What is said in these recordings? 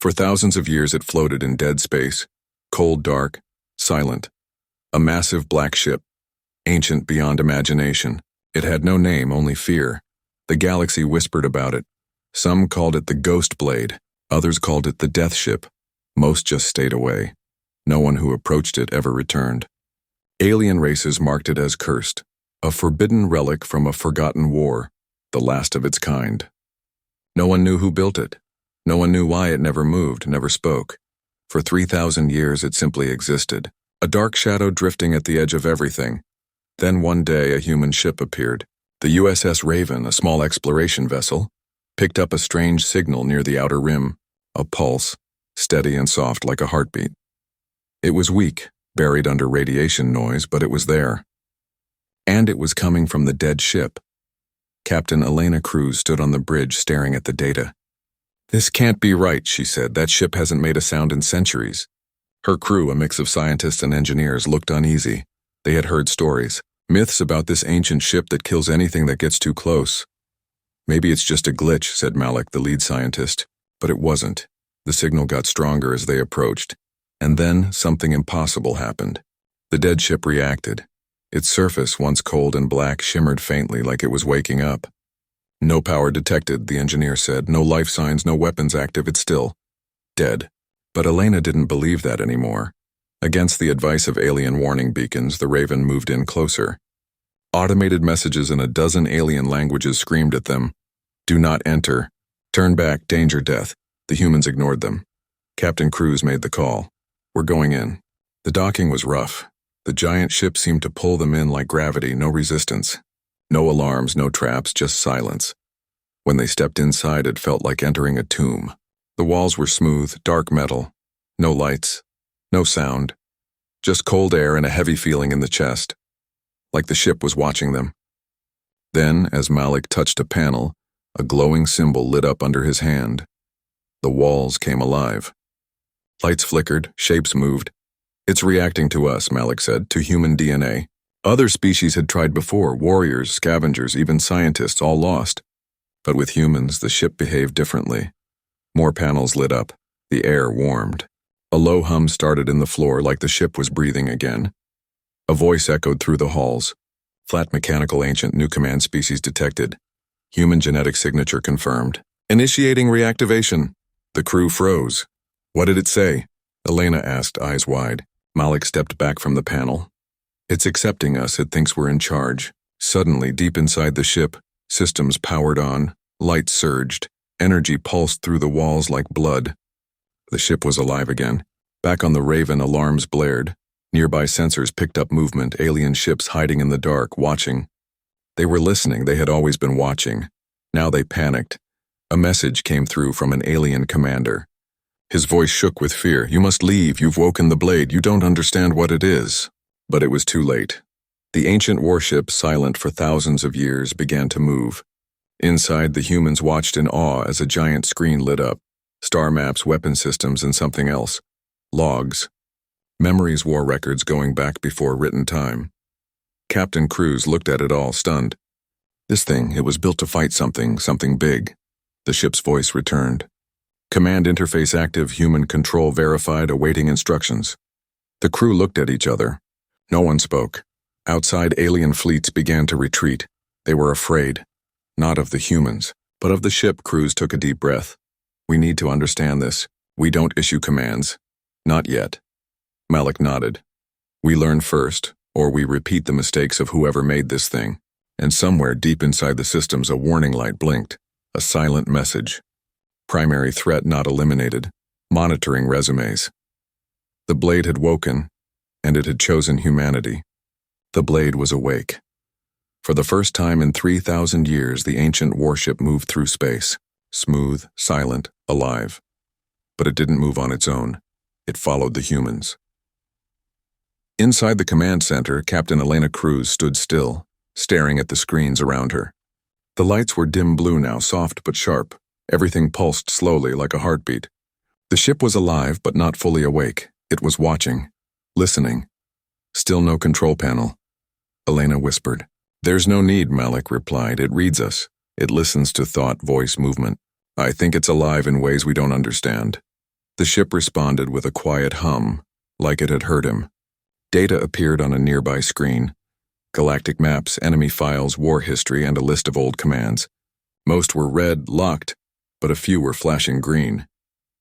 For thousands of years it floated in dead space, cold, dark, silent. A massive black ship, ancient beyond imagination. It had no name, only fear. The galaxy whispered about it. Some called it the Ghost Blade, others called it the Death Ship. Most just stayed away. No one who approached it ever returned. Alien races marked it as cursed, a forbidden relic from a forgotten war, the last of its kind. No one knew who built it. No one knew why it never moved, never spoke. For 3,000 years it simply existed, a dark shadow drifting at the edge of everything. Then one day a human ship appeared. The USS Raven, a small exploration vessel, picked up a strange signal near the outer rim, a pulse, steady and soft like a heartbeat. It was weak, buried under radiation noise, but it was there. And it was coming from the dead ship. Captain Elena Cruz stood on the bridge staring at the data. "This can't be right," she said. "That ship hasn't made a sound in centuries." Her crew, a mix of scientists and engineers, looked uneasy. They had heard stories, myths about this ancient ship that kills anything that gets too close. "Maybe it's just a glitch," said Malik, the lead scientist. But it wasn't. The signal got stronger as they approached. And then something impossible happened. The dead ship reacted. Its surface, once cold and black, shimmered faintly like it was waking up. "No power detected," the engineer said. "No life signs, no weapons active. It's still dead." But Elena didn't believe that anymore. Against the advice of alien warning beacons, the Raven moved in closer. Automated messages in a dozen alien languages screamed at them. "Do not enter. Turn back. Danger, death." The humans ignored them. Captain Cruz made the call. "We're going in." The docking was rough. The giant ship seemed to pull them in like gravity, no resistance. No alarms, no traps, just silence. When they stepped inside, it felt like entering a tomb. The walls were smooth, dark metal. No lights. No sound. Just cold air and a heavy feeling in the chest. Like the ship was watching them. Then, as Malik touched a panel, a glowing symbol lit up under his hand. The walls came alive. Lights flickered, shapes moved. "It's reacting to us," Malik said, "to human DNA. Other species had tried before, warriors, scavengers, even scientists, all lost. But with humans, the ship behaved differently. More panels lit up. The air warmed. A low hum started in the floor like the ship was breathing again. A voice echoed through the halls. "Flat mechanical ancient new command species detected. Human genetic signature confirmed. Initiating reactivation." The crew froze. "What did it say?" Elena asked, eyes wide. Malik stepped back from the panel. "It's accepting us. It thinks we're in charge." Suddenly, deep inside the ship, systems powered on, lights surged, energy pulsed through the walls like blood. The ship was alive again. Back on the Raven, alarms blared. Nearby sensors picked up movement, alien ships hiding in the dark, watching. They were listening. They had always been watching. Now they panicked. A message came through from an alien commander. His voice shook with fear. "You must leave. You've woken the blade. You don't understand what it is." But it was too late. The ancient warship, silent for thousands of years, began to move. Inside, the humans watched in awe as a giant screen lit up. Star maps, weapon systems, and something else. Logs. Memories, war records going back before written time. Captain Cruz looked at it all, stunned. "This thing, it was built to fight something big." The ship's voice returned. "Command interface active, human control verified, awaiting instructions." The crew looked at each other. No one spoke. Outside, alien fleets began to retreat. They were afraid. Not of the humans, but of the ship. Cruz took a deep breath. "We need to understand this. We don't issue commands. Not yet." Malik nodded. "We learn first, or we repeat the mistakes of whoever made this thing." And somewhere deep inside the systems, a warning light blinked. A silent message. Primary threat not eliminated. Monitoring resumes. The blade had woken, and it had chosen humanity. The blade was awake. For the first time in 3,000 years, the ancient warship moved through space. Smooth, silent, alive. But it didn't move on its own. It followed the humans. Inside the command center, Captain Elena Cruz stood still, staring at the screens around her. The lights were dim blue now, soft but sharp. Everything pulsed slowly like a heartbeat. The ship was alive but not fully awake. It was watching, listening. Still no control panel. Elena whispered. "There's no need," Malik replied. "It reads us. It listens to thought, voice, movement. I think it's alive in ways we don't understand." The ship responded with a quiet hum, like it had heard him. Data appeared on a nearby screen. Galactic maps, enemy files, war history, and a list of old commands. Most were red, locked, but a few were flashing green.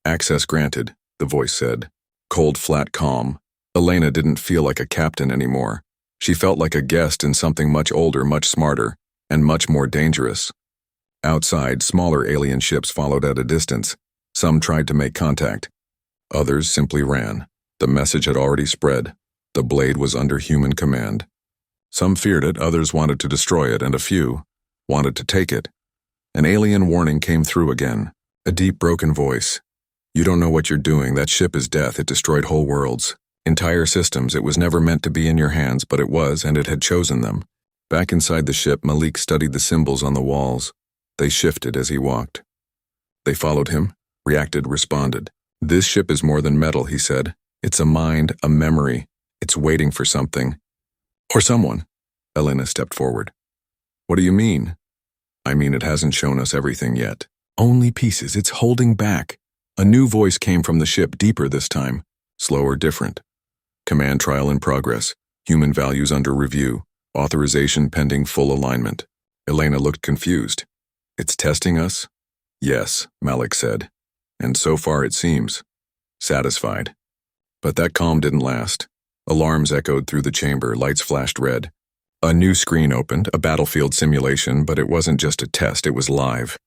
Access granted, the voice said. Cold, flat calm. Elena didn't feel like a captain anymore. She felt like a guest in something much older, much smarter, and much more dangerous. Outside, smaller alien ships followed at a distance. Some tried to make contact. Others simply ran. The message had already spread. The blade was under human command. Some feared it, others wanted to destroy it, and a few wanted to take it. An alien warning came through again. A deep, broken voice. You don't know what you're doing. That ship is death. It destroyed whole worlds. Entire systems. It was never meant to be in your hands, but it was, and it had chosen them. Back inside the ship, Malik studied the symbols on the walls. They shifted as he walked. They followed him, reacted, responded. This ship is more than metal, he said. It's a mind, a memory. It's waiting for something. Or someone. Elena stepped forward. What do you mean? I mean it hasn't shown us everything yet. Only pieces. It's holding back. A new voice came from the ship, deeper this time. Slower, different. Command trial in progress. Human values under review. Authorization pending full alignment. Elena looked confused. It's testing us? Yes, Malik said. And so far it seems. Satisfied. But that calm didn't last. Alarms echoed through the chamber, lights flashed red. A new screen opened, a battlefield simulation, but it wasn't just a test, it was live.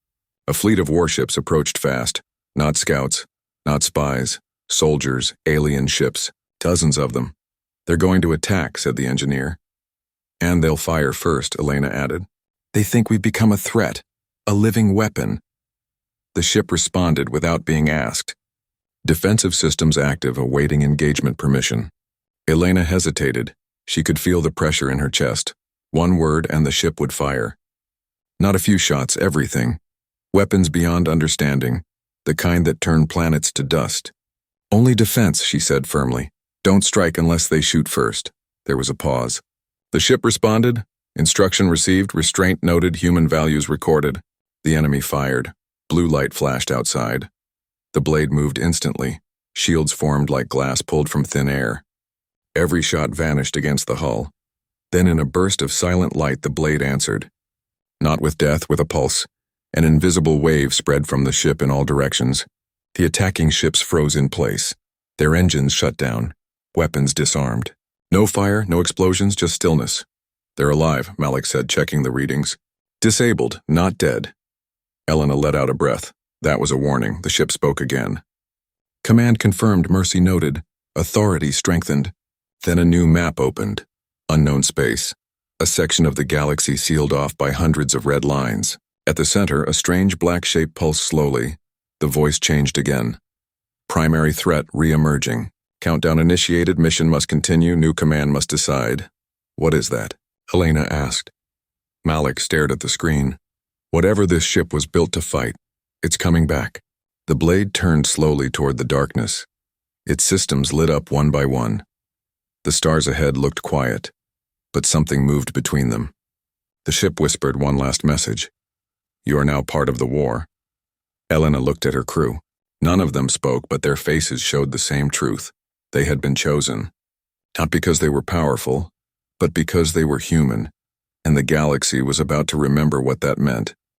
A fleet of warships approached fast. Not scouts, not spies, soldiers, alien ships, dozens of them. They're going to attack, said the engineer. And they'll fire first, Elena added. They think we've become a threat, a living weapon. The ship responded without being asked. Defensive systems active, awaiting engagement permission. Elena hesitated. She could feel the pressure in her chest. One word and the ship would fire. Not a few shots, everything. Weapons beyond understanding, the kind that turn planets to dust. Only defense, she said firmly. Don't strike unless they shoot first. There was a pause. The ship responded. Instruction received, restraint noted, human values recorded. The enemy fired. Blue light flashed outside. The blade moved instantly. Shields formed like glass pulled from thin air. Every shot vanished against the hull. Then in a burst of silent light the blade answered. Not with death, with a pulse. An invisible wave spread from the ship in all directions. The attacking ships froze in place. Their engines shut down. Weapons disarmed. No fire, no explosions, just stillness. They're alive, Malik said, checking the readings. Disabled, not dead. Elena let out a breath. That was a warning. The ship spoke again. Command confirmed, Mercy noted. Authority strengthened. Then a new map opened. Unknown space. A section of the galaxy sealed off by hundreds of red lines. At the center, a strange black shape pulsed slowly. The voice changed again. Primary threat re-emerging. Countdown initiated, mission must continue, new command must decide. What is that? Elena asked. Malik stared at the screen. Whatever this ship was built to fight, it's coming back. The blade turned slowly toward the darkness. Its systems lit up one by one. The stars ahead looked quiet, but something moved between them. The ship whispered one last message. You are now part of the war. Elena looked at her crew. None of them spoke, but their faces showed the same truth. They had been chosen. Not because they were powerful, but because they were human, and the galaxy was about to remember what that meant.